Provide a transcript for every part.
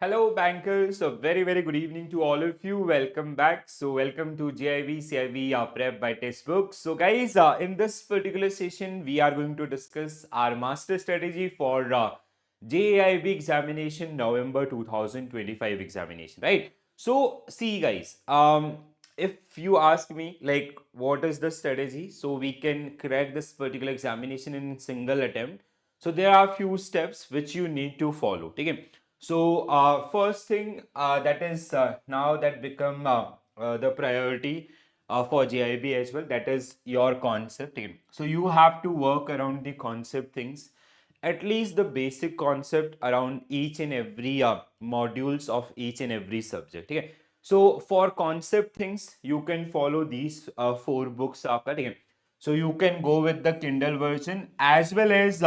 Hello, bankers. A very good evening to all of you. Welcome back. So, welcome to GIV CIV Prep by Textbook. So, guys, in this particular session, we are going to discuss our master strategy for JAIB examination November 2025 examination, right? So, see, guys, if you ask me, like, what is the strategy so we can crack this particular examination in single attempt? So, there are few steps which you need to follow. Okay. So first thing that is now that become the priority for GIB as well. That is your concept team. So you have to work around the concept things, at least the basic concept around each and every modules of each and every subject. Okay. So for concept things, you can follow these four books. Okay. So you can go with the Kindle version as well as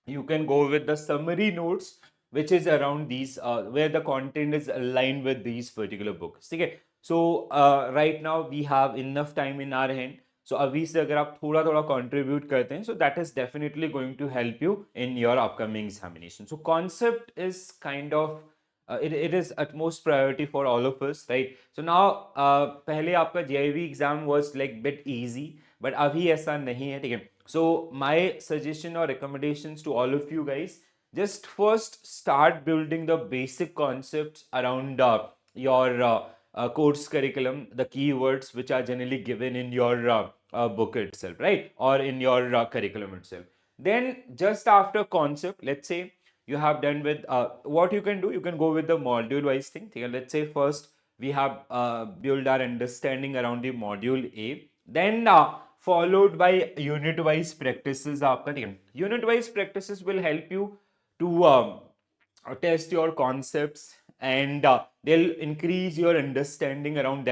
you can go with the summary notes which is around these where the content is aligned with these particular books. ठीक है. So right now we have enough time in our hand. So अभी से अगर आप थोड़ा थोड़ा contribute करते हैं, so that is definitely going to help you in your upcoming examination. So concept is kind of it is utmost priority for all of us, right? So now पहले आपका JIV exam was like bit easy, but अभी ऐसा नहीं है, ठीक है. So my suggestion or recommendations to all of you guys, just first start building the basic concepts around your course curriculum, the keywords which are generally given in your book itself, right? Or in your curriculum itself. Then just after concept, let's say you have done with what you can do, you can go with the module wise thing. Let's say first we have built our understanding around the module A, then followed by unit wise practices. आपका ठीक है, unit wise practices will help you to test your concepts, and they'll increase your understanding around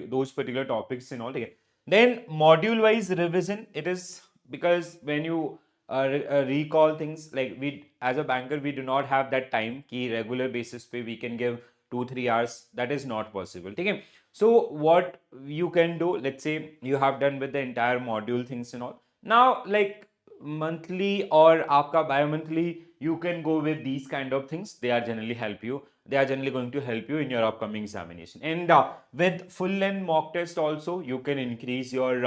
those particular topics and all. Okay. Then module wise revision, it is because when you recall things, like we as a banker we do not have that time ki regular basis pe we can give 2-3 hours, that is not possible. Okay. So what you can do, let's say you have done with the entire module things and all, now like monthly or आपका bi-monthly, you can go with these kind of things. They are generally going to help you in your upcoming examination. And with full length mock test also, you can increase your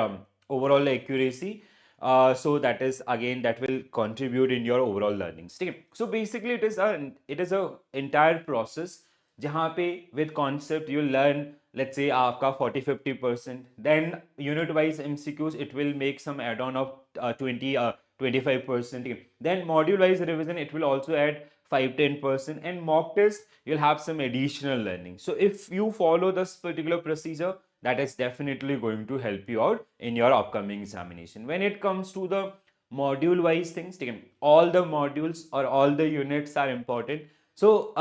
overall accuracy. So that is again that will contribute in your overall learnings. ठीक है. So basically it is a entire process जहाँ पे with concept you learn, let's say आपका 40-50%, then unit wise MCQs it will make some add on of 20-25%, then module wise revision it will also add 5-10%, and mock test you'll have some additional learning. So if you follow this particular procedure, that is definitely going to help you out in your upcoming examination. When it comes to the module wise things, all the modules or all the units are important. So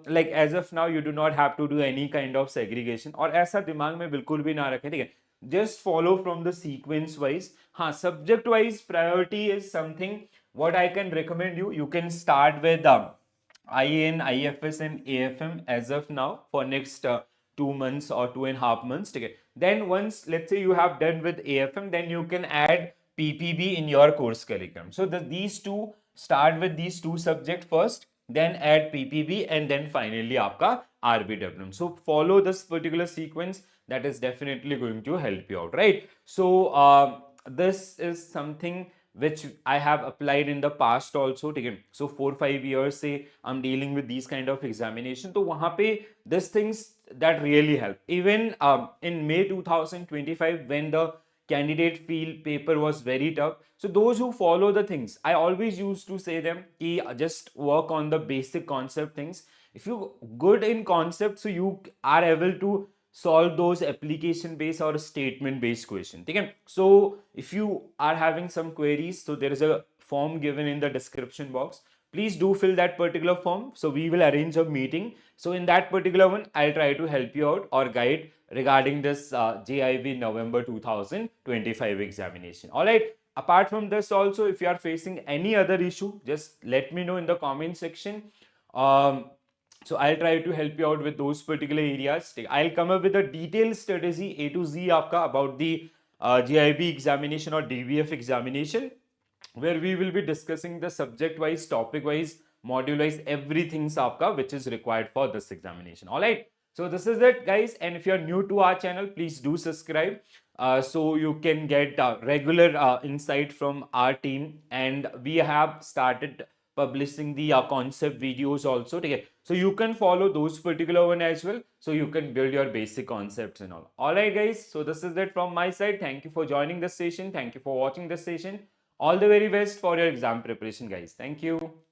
like as of now you do not have to do any kind of segregation, और ऐसा दिमाग में बिल्कुल भी ना रखें, ठीक है. Just follow from the sequence wise. हाँ, subject wise priority is something what I can recommend you. You can start with IAN, IFS and AFM as of now for next 2 months or 2.5 months. Okay. Then once let's say you have done with AFM, then you can add PPB in your course curriculum. So these two, start with these two subject first, then add PPB, and then finally आपका RBWM. So follow this particular sequence. That is definitely going to help you out, right? So this is something which I have applied in the past also. ठीक है. So 4-5 years से I'm dealing with these kind of examination. तो वहाँ पे these things that really help. Even in May 2025 when the candidate field paper was very tough, so those who follow the things, I always used to say them ki just work on the basic concept things. If you good in concept, so you are able to solve those application based or statement based question. Okay. So if you are having some queries, so there is a form given in the description box. Please do fill that particular form, so we will arrange a meeting. So in that particular one I'll try to help you out or guide regarding this JIB November 2025 examination. All right. Apart from this also, if you are facing any other issue, just let me know in the comment section. So I'll try to help you out with those particular areas. I'll come up with a detailed strategy A to Z आपका about the GIB examination or DVF examination, where we will be discussing the subject wise, topic wise modularize everything आपका which is required for this examination. All right. So this is it, guys. And if you are new to our channel, please do subscribe so you can get regular insight from our team. And we have started publishing the concept videos also. Okay? So you can follow those particular one as well. So you can build your basic concepts and all. All right, guys. So this is it from my side. Thank you for joining this session. Thank you for watching this session. All the very best for your exam preparation, guys. Thank you.